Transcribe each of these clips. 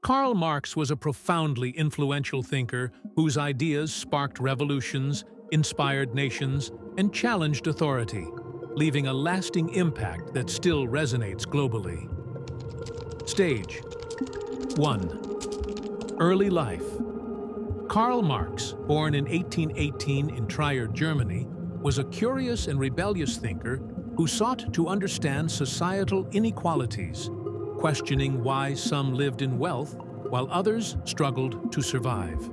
Karl Marx was a profoundly influential thinker whose ideas sparked revolutions, inspired nations, and challenged authority, leaving a lasting impact that still resonates globally. Stage 1. Early life. Karl Marx, born in 1818 in Trier, Germany, was a curious and rebellious thinker who sought to understand societal inequalities, questioning why some lived in wealth while others struggled to survive.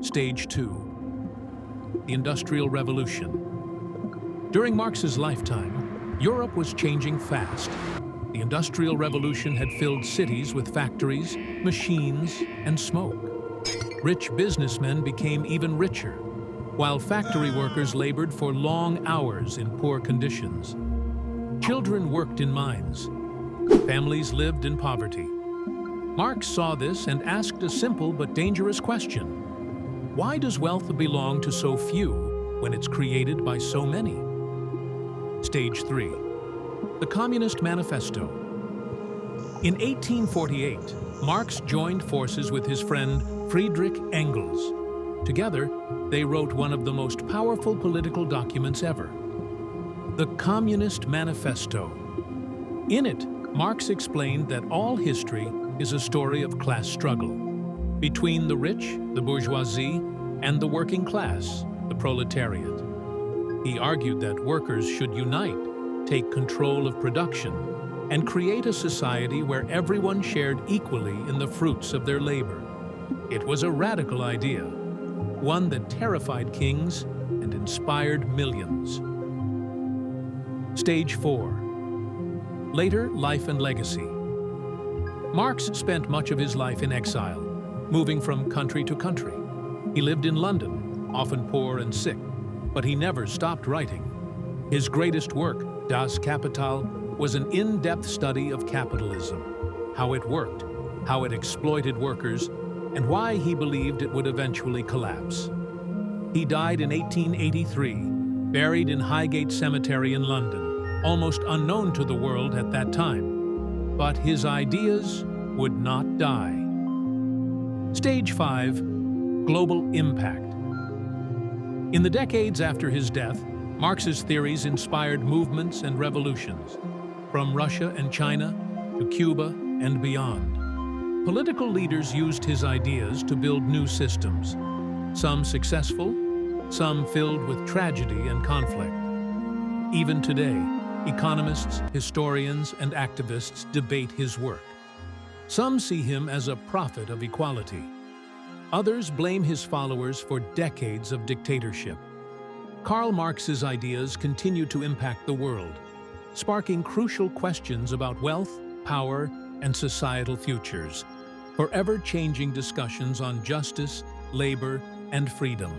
Stage 2. The Industrial Revolution. During Marx's lifetime, Europe was changing fast. The Industrial Revolution had filled cities with factories, machines, and smoke. Rich businessmen became even richer, while factory workers labored for long hours in poor conditions. Children worked in mines. Families lived in poverty. Marx saw this and asked a simple but dangerous question. Why does wealth belong to so few when it's created by so many? Stage 3. The Communist Manifesto. In 1848, Marx joined forces with his friend Friedrich Engels. Together, they wrote one of the most powerful political documents ever, the Communist Manifesto. In it, Marx explained that all history is a story of class struggle between the rich, the bourgeoisie, and the working class, the proletariat. He argued that workers should unite, take control of production, and create a society where everyone shared equally in the fruits of their labor. It was a radical idea, one that terrified kings and inspired millions. Stage 4. Later life and legacy. Marx spent much of his life in exile, moving from country to country. He lived in London, often poor and sick, but he never stopped writing. His greatest work, Das Kapital, was an in-depth study of capitalism, how it worked, how it exploited workers, and why he believed it would eventually collapse. He died in 1883, buried in Highgate Cemetery in London, almost unknown to the world at that time. But his ideas would not die. Stage 5. Global impact. In the decades after his death, Marx's theories inspired movements and revolutions, from Russia and China to Cuba and beyond. Political leaders used his ideas to build new systems, some successful, some filled with tragedy and conflict. Even today, economists, historians, and activists debate his work. Some see him as a prophet of equality. Others blame his followers for decades of dictatorship. Karl Marx's ideas continue to impact the world, sparking crucial questions about wealth, power, and societal futures, forever changing discussions on justice, labor, and freedom.